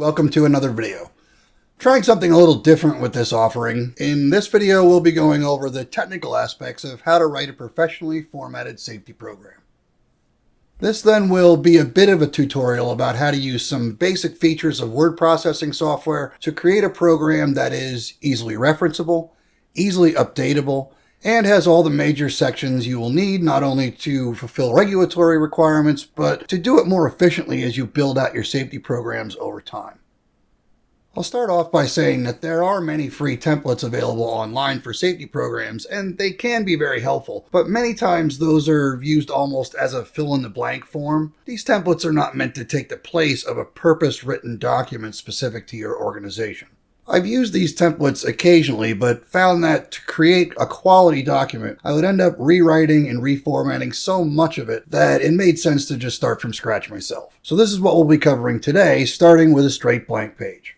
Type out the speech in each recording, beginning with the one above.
welcome to another video. Trying something a little different with this offering. In this video, we'll be going over the technical aspects of how to write a professionally formatted safety program. This then will be a bit of a tutorial about how to use some basic features of word processing software to create a program that is easily referenceable, easily updatable, and has all the major sections you will need not only to fulfill regulatory requirements, but to do it more efficiently as you build out your safety programs over time. I'll start off by saying that there are many free templates available online for safety programs, and they can be very helpful, but many times those are used almost as a fill-in-the-blank form. These templates are not meant to take the place of a purpose-written document specific to your organization. I've used these templates occasionally, but found that to create a quality document, I would end up rewriting and reformatting so much of it that it made sense to just start from scratch myself. So this is what we'll be covering today, starting with a straight blank page.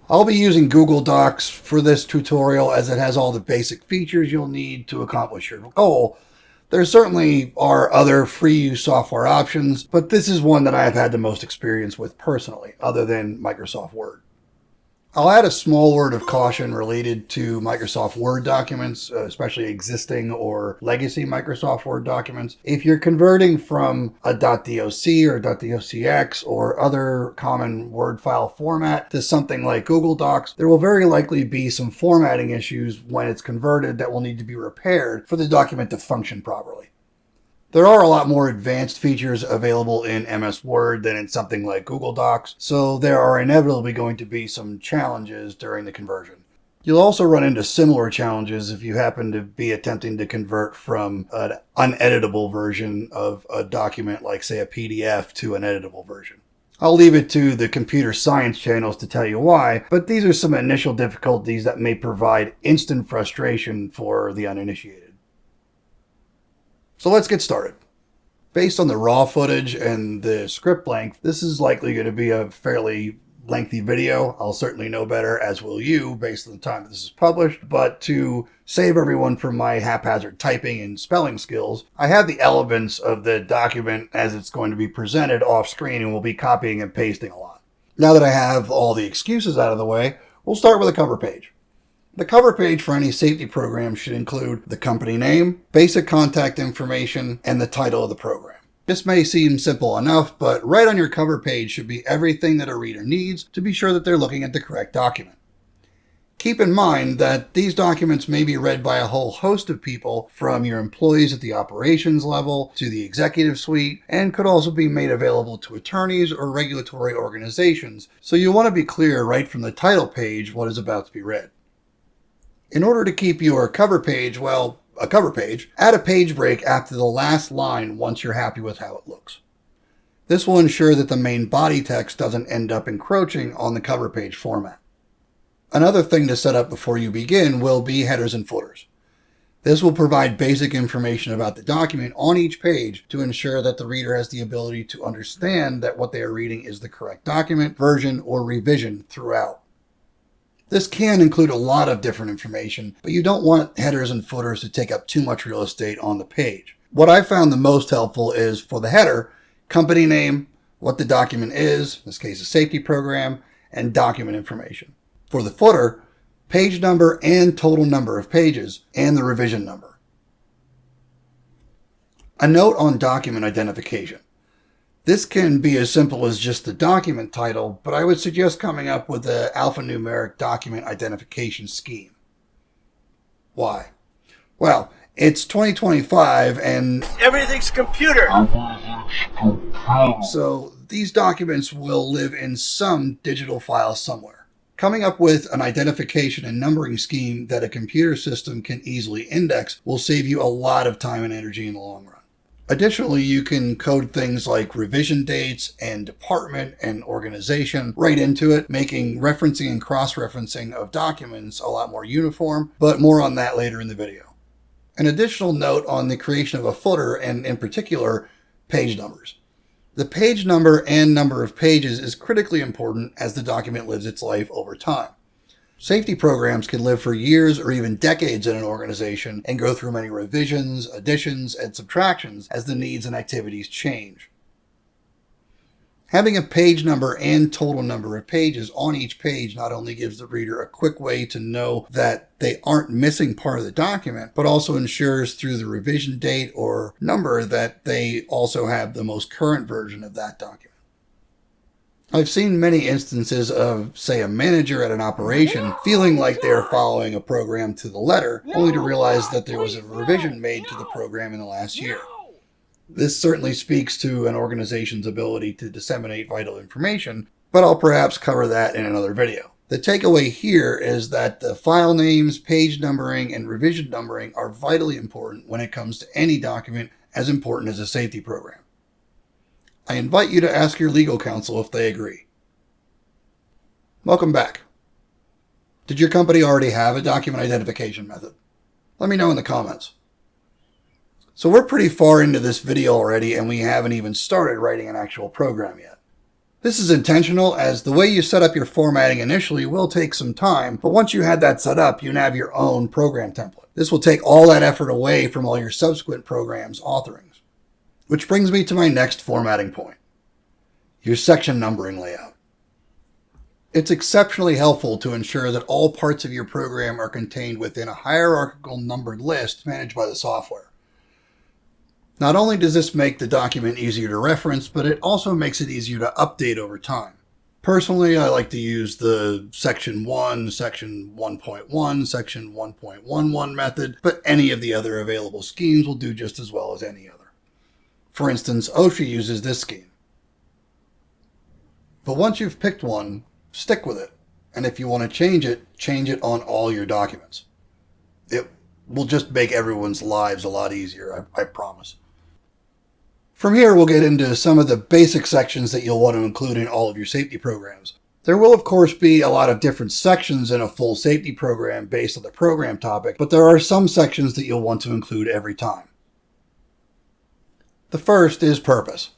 I'll be using Google Docs for this tutorial as it has all the basic features you'll need to accomplish your goal. There certainly are other free use software options, but this is one that I've had the most experience with personally, other than Microsoft Word. I'll add a small word of caution related to Microsoft Word documents, especially existing or legacy Microsoft Word documents. If you're converting from a .doc or .docx or other common Word file format to something like Google Docs, there will very likely be some formatting issues when it's converted that will need to be repaired for the document to function properly. There are a lot more advanced features available in MS Word than in something like Google Docs, so there are inevitably going to be some challenges during the conversion. You'll also run into similar challenges if you happen to be attempting to convert from an uneditable version of a document like, say, a PDF to an editable version. I'll leave it to the computer science channels to tell you why, but these are some initial difficulties that may provide instant frustration for the uninitiated. So let's get started. Based on the raw footage and the script length, this is likely going to be a fairly lengthy video. I'll certainly know better, as will you, based on the time that this is published. But to save everyone from my haphazard typing and spelling skills, I have the elements of the document as it's going to be presented off screen, and we'll be copying and pasting a lot. Now that I have all the excuses out of the way, we'll start with a cover page. The cover page for any safety program should include the company name, basic contact information, and the title of the program. This may seem simple enough, but right on your cover page should be everything that a reader needs to be sure that they're looking at the correct document. Keep in mind that these documents may be read by a whole host of people, from your employees at the operations level to the executive suite, and could also be made available to attorneys or regulatory organizations, so you'll want to be clear right from the title page what is about to be read. In order to keep your cover page, well, a cover page, add a page break after the last line once you're happy with how it looks. This will ensure that the main body text doesn't end up encroaching on the cover page format. Another thing to set up before you begin will be headers and footers. This will provide basic information about the document on each page to ensure that the reader has the ability to understand that what they are reading is the correct document, version, or revision throughout. This can include a lot of different information, but you don't want headers and footers to take up too much real estate on the page. What I found the most helpful is, for the header, company name, what the document is, in this case a safety program, and document information. For the footer, page number and total number of pages, and the revision number. A note on document identification. This can be as simple as just the document title, but I would suggest coming up with an alphanumeric document identification scheme. Why? Well, it's 2025 and everything's computer. So these documents will live in some digital file somewhere. Coming up with an identification and numbering scheme that a computer system can easily index will save you a lot of time and energy in the long run. Additionally, you can code things like revision dates and department and organization right into it, making referencing and cross-referencing of documents a lot more uniform, but more on that later in the video. An additional note on the creation of a footer, and in particular, page numbers. The page number and number of pages is critically important as the document lives its life over time. Safety programs can live for years or even decades in an organization and go through many revisions, additions, and subtractions as the needs and activities change. Having a page number and total number of pages on each page not only gives the reader a quick way to know that they aren't missing part of the document, but also ensures through the revision date or number that they also have the most current version of that document. I've seen many instances of, say, a manager at an operation feeling like they are following a program to the letter, only to realize that there was a revision made to the program in the last year. This certainly speaks to an organization's ability to disseminate vital information, but I'll perhaps cover that in another video. The takeaway here is that the file names, page numbering, and revision numbering are vitally important when it comes to any document as important as a safety program. I invite you to ask your legal counsel if they agree. Welcome back. Did your company already have a document identification method? Let me know in the comments. So we're pretty far into this video already and we haven't even started writing an actual program yet. This is intentional as the way you set up your formatting initially will take some time, but once you had that set up, you have your own program template. This will take all that effort away from all your subsequent programs' authoring. Which brings me to my next formatting point, your section numbering layout. It's exceptionally helpful to ensure that all parts of your program are contained within a hierarchical numbered list managed by the software. Not only does this make the document easier to reference, but it also makes it easier to update over time. Personally, I like to use the Section 1, Section 1.1, Section 1.11 method, but any of the other available schemes will do just as well as any other. For instance, OSHA uses this scheme. But once you've picked one, stick with it. And if you want to change it on all your documents. It will just make everyone's lives a lot easier, I promise. From here, we'll get into some of the basic sections that you'll want to include in all of your safety programs. There will, of course, be a lot of different sections in a full safety program based on the program topic, but there are some sections that you'll want to include every time. The first is purpose.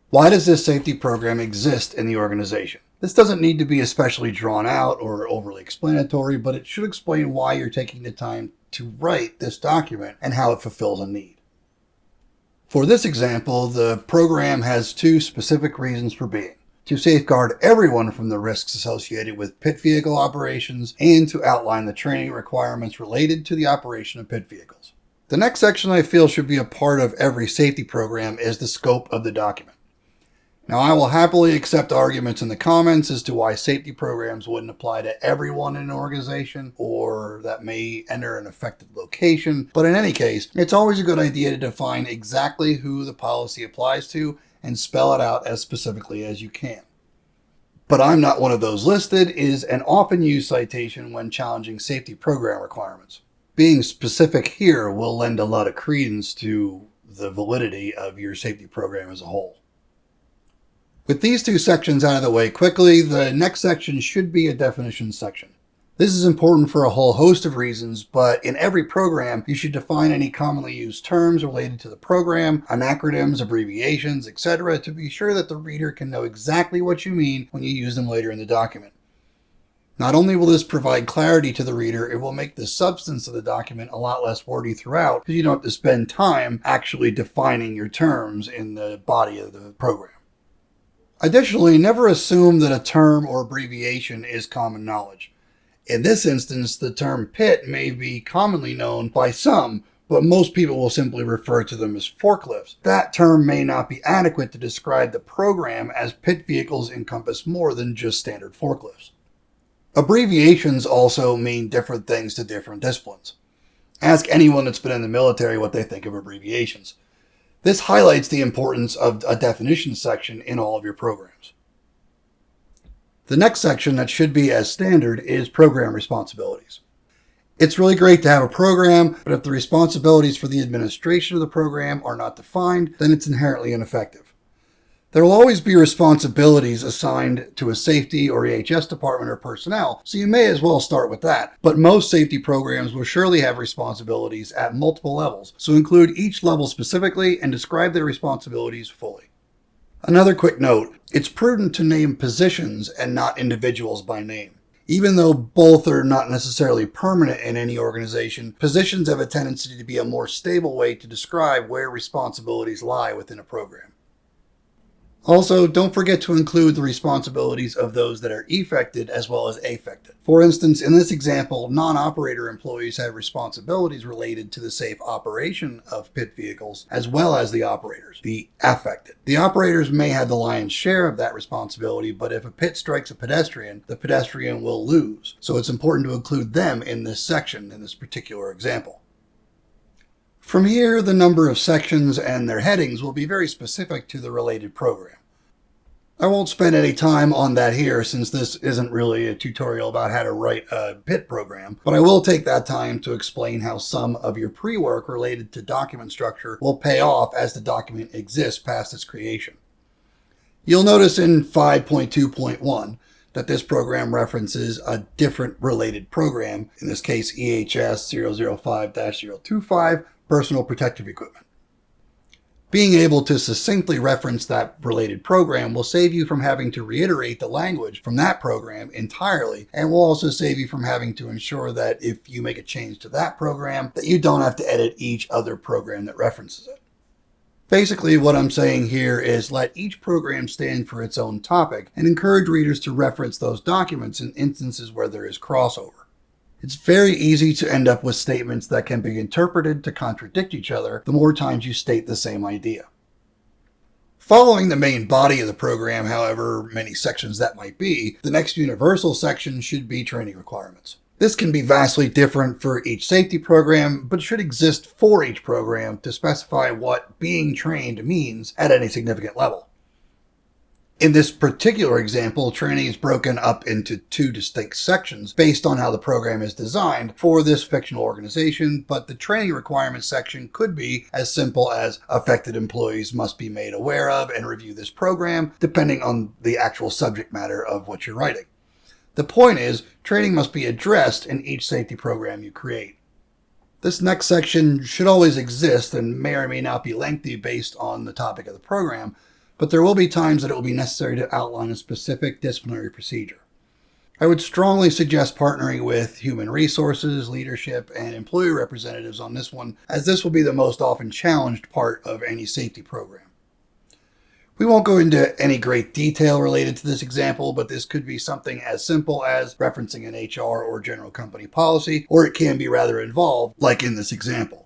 Why does this safety program exist in the organization? This doesn't need to be especially drawn out or overly explanatory, but it should explain why you're taking the time to write this document and how it fulfills a need. For this example, the program has two specific reasons for being: to safeguard everyone from the risks associated with pit vehicle operations and to outline the training requirements related to the operation of pit vehicles. The next section I feel should be a part of every safety program is the scope of the document. Now, I will happily accept arguments in the comments as to why safety programs wouldn't apply to everyone in an organization or that may enter an affected location, but in any case, it's always a good idea to define exactly who the policy applies to and spell it out as specifically as you can. But I'm not one of those listed is an often used citation when challenging safety program requirements. Being specific here will lend a lot of credence to the validity of your safety program as a whole. With these two sections out of the way quickly, the next section should be a definitions section. This is important for a whole host of reasons, but in every program, you should define any commonly used terms related to the program, acronyms, abbreviations, etc., to be sure that the reader can know exactly what you mean when you use them later in the document. Not only will this provide clarity to the reader, it will make the substance of the document a lot less wordy throughout, because you don't have to spend time actually defining your terms in the body of the program. Additionally, never assume that a term or abbreviation is common knowledge. In this instance, the term pit may be commonly known by some, but most people will simply refer to them as forklifts. That term may not be adequate to describe the program, as pit vehicles encompass more than just standard forklifts. Abbreviations also mean different things to different disciplines. Ask anyone that's been in the military what they think of abbreviations. This highlights the importance of a definitions section in all of your programs. The next section that should be as standard is program responsibilities. It's really great to have a program, but if the responsibilities for the administration of the program are not defined, then it's inherently ineffective. There will always be responsibilities assigned to a safety or EHS department or personnel, so you may as well start with that. But most safety programs will surely have responsibilities at multiple levels, so include each level specifically and describe their responsibilities fully. Another quick note, it's prudent to name positions and not individuals by name. Even though both are not necessarily permanent in any organization, positions have a tendency to be a more stable way to describe where responsibilities lie within a program. Also, don't forget to include the responsibilities of those that are effected as well as affected. For instance, in this example, non-operator employees have responsibilities related to the safe operation of pit vehicles as well as the operators, the affected. The operators may have the lion's share of that responsibility, but if a pit strikes a pedestrian, the pedestrian will lose. So it's important to include them in this section in this particular example. From here, the number of sections and their headings will be very specific to the related program. I won't spend any time on that here since this isn't really a tutorial about how to write a pit program, but I will take that time to explain how some of your pre-work related to document structure will pay off as the document exists past its creation. You'll notice in 5.2.1 that this program references a different related program, in this case EHS 005-025, Personal Protective Equipment. Being able to succinctly reference that related program will save you from having to reiterate the language from that program entirely, and will also save you from having to ensure that if you make a change to that program, that you don't have to edit each other program that references it. Basically, what I'm saying here is let each program stand for its own topic and encourage readers to reference those documents in instances where there is crossover. It's very easy to end up with statements that can be interpreted to contradict each other the more times you state the same idea. Following the main body of the program, however many sections that might be, the next universal section should be training requirements. This can be vastly different for each safety program, but should exist for each program to specify what being trained means at any significant level. In this particular example, training is broken up into two distinct sections based on how the program is designed for this fictional organization, but the training requirements section could be as simple as affected employees must be made aware of and review this program, depending on the actual subject matter of what you're writing. The point is, training must be addressed in each safety program you create. This next section should always exist and may or may not be lengthy based on the topic of the program, but there will be times that it will be necessary to outline a specific disciplinary procedure. I would strongly suggest partnering with human resources, leadership, and employee representatives on this one, as this will be the most often challenged part of any safety program. We won't go into any great detail related to this example, but this could be something as simple as referencing an HR or general company policy, or it can be rather involved, like in this example.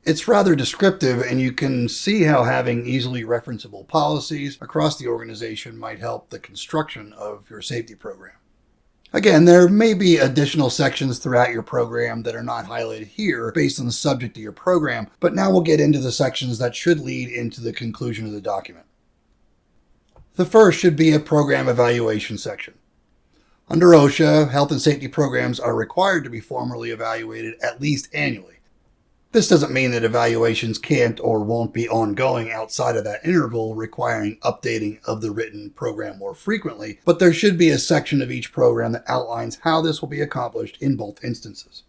It's rather descriptive, and you can see how having easily referenceable policies across the organization might help the construction of your safety program. Again, there may be additional sections throughout your program that are not highlighted here based on the subject of your program, but now we'll get into the sections that should lead into the conclusion of the document. The first should be a program evaluation section. Under OSHA, health and safety programs are required to be formally evaluated at least annually. This doesn't mean that evaluations can't or won't be ongoing outside of that interval, requiring updating of the written program more frequently, but there should be a section of each program that outlines how this will be accomplished in both instances.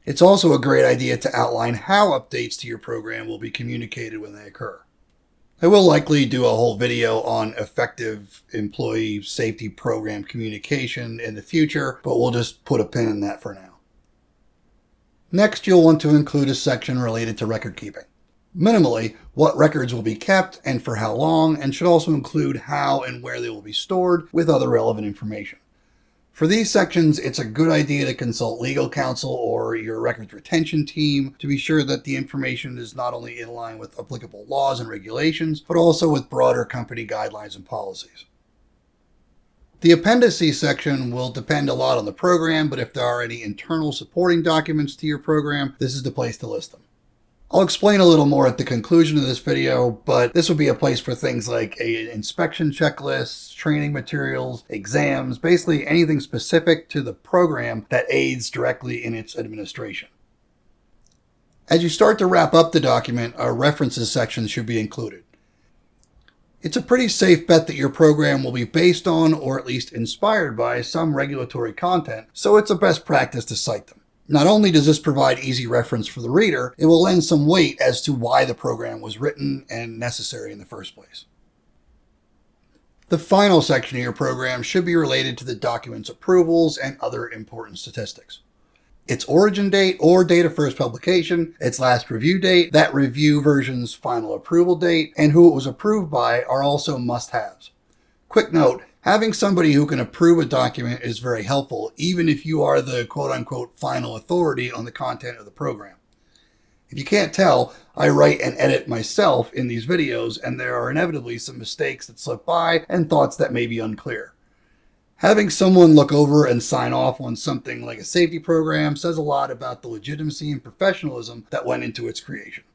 It's also a great idea to outline how updates to your program will be communicated when they occur. I will likely do a whole video on effective employee safety program communication in the future, but we'll just put a pin in that for now. Next, you'll want to include a section related to record keeping. Minimally, what records will be kept and for how long, and should also include how and where they will be stored with other relevant information. For these sections, it's a good idea to consult legal counsel or your records retention team to be sure that the information is not only in line with applicable laws and regulations, but also with broader company guidelines and policies. The Appendices section will depend a lot on the program, but if there are any internal supporting documents to your program, this is the place to list them. I'll explain a little more at the conclusion of this video, but this will be a place for things like inspection checklists, training materials, exams, basically anything specific to the program that aids directly in its administration. As you start to wrap up the document, a references section should be included. It's a pretty safe bet that your program will be based on, or at least inspired by, some regulatory content, so it's a best practice to cite them. Not only does this provide easy reference for the reader, it will lend some weight as to why the program was written and necessary in the first place. The final section of your program should be related to the document's approvals and other important statistics. Its origin date or date of first publication, its last review date, that review version's final approval date, and who it was approved by are also must-haves. Quick note, having somebody who can approve a document is very helpful, even if you are the quote-unquote final authority on the content of the program. If you can't tell, I write and edit myself in these videos, and there are inevitably some mistakes that slip by and thoughts that may be unclear. Having someone look over and sign off on something like a safety program says a lot about the legitimacy and professionalism that went into its creation.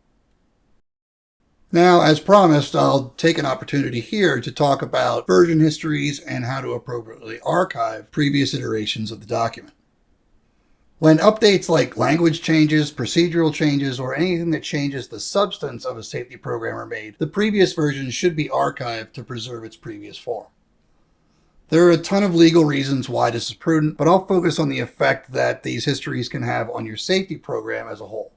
Now, as promised, I'll take an opportunity here to talk about version histories and how to appropriately archive previous iterations of the document. When updates like language changes, procedural changes, or anything that changes the substance of a safety program are made, the previous version should be archived to preserve its previous form. There are a ton of legal reasons why this is prudent, but I'll focus on the effect that these histories can have on your safety program as a whole.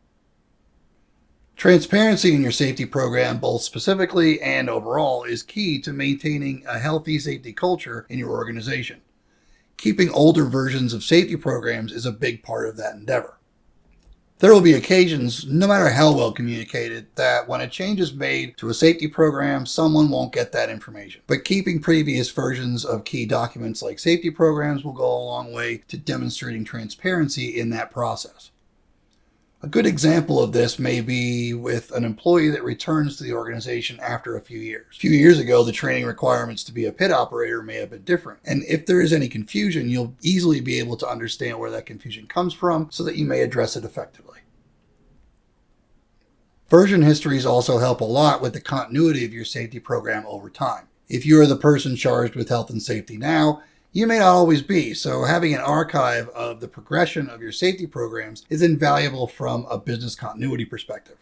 Transparency in your safety program, both specifically and overall, is key to maintaining a healthy safety culture in your organization. Keeping older versions of safety programs is a big part of that endeavor. There will be occasions, no matter how well communicated, that when a change is made to a safety program, someone won't get that information. But keeping previous versions of key documents like safety programs will go a long way to demonstrating transparency in that process. A good example of this may be with an employee that returns to the organization after a few years. A few years ago, the training requirements to be a pit operator may have been different. And if there is any confusion, you'll easily be able to understand where that confusion comes from so that you may address it effectively. Version histories also help a lot with the continuity of your safety program over time. If you are the person charged with health and safety now, you may not always be, so having an archive of the progression of your safety programs is invaluable from a business continuity perspective.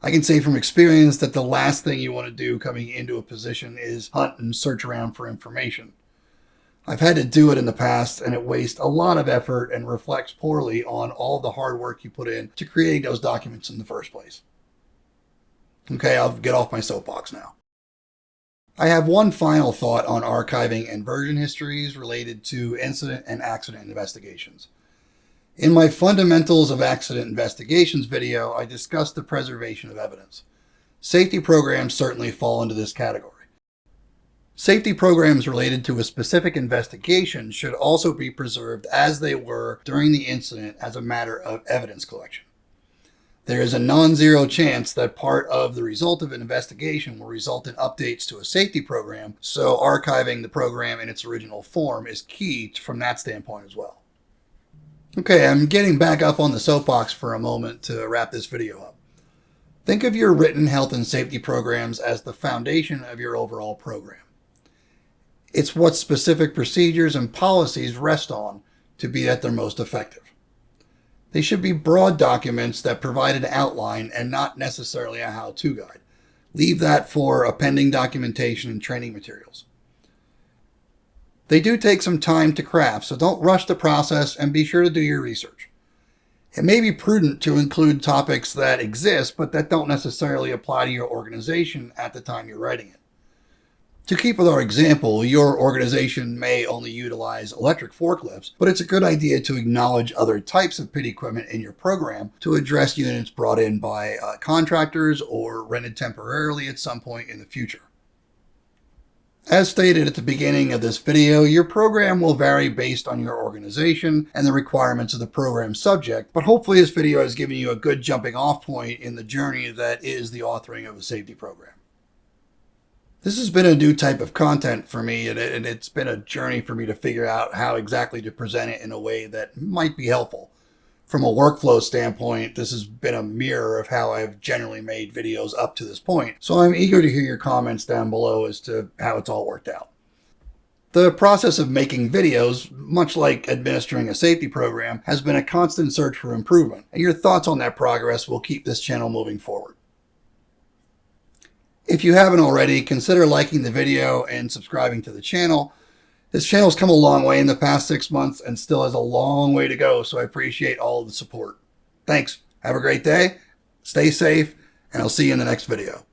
I can say from experience that the last thing you want to do coming into a position is hunt and search around for information. I've had to do it in the past, and it wastes a lot of effort and reflects poorly on all the hard work you put in to create those documents in the first place. Okay, I'll get off my soapbox now. I have one final thought on archiving and version histories related to incident and accident investigations. In my Fundamentals of Accident Investigations video, I discussed the preservation of evidence. Safety programs certainly fall into this category. Safety programs related to a specific investigation should also be preserved as they were during the incident as a matter of evidence collection. There is a non-zero chance that part of the result of an investigation will result in updates to a safety program, so archiving the program in its original form is key from that standpoint as well. Okay, I'm getting back up on the soapbox for a moment to wrap this video up. Think of your written health and safety programs as the foundation of your overall program. It's what specific procedures and policies rest on to be at their most effective. They should be broad documents that provide an outline and not necessarily a how-to guide. Leave that for appending documentation and training materials. They do take some time to craft, so don't rush the process and be sure to do your research. It may be prudent to include topics that exist but that don't necessarily apply to your organization at the time you're writing it. To keep with our example, your organization may only utilize electric forklifts, but it's a good idea to acknowledge other types of pit equipment in your program to address units brought in by contractors or rented temporarily at some point in the future. As stated at the beginning of this video, your program will vary based on your organization and the requirements of the program subject, but hopefully this video has given you a good jumping off point in the journey that is the authoring of a safety program. This has been a new type of content for me, and it's been a journey for me to figure out how exactly to present it in a way that might be helpful. From a workflow standpoint, this has been a mirror of how I've generally made videos up to this point, so I'm eager to hear your comments down below as to how it's all worked out. The process of making videos, much like administering a safety program, has been a constant search for improvement, and your thoughts on that progress will keep this channel moving forward. If you haven't already, consider liking the video and subscribing to the channel. This channel's come a long way in the past 6 months and still has a long way to go, so I appreciate all of the support. Thanks. Have a great day, stay safe, and I'll see you in the next video.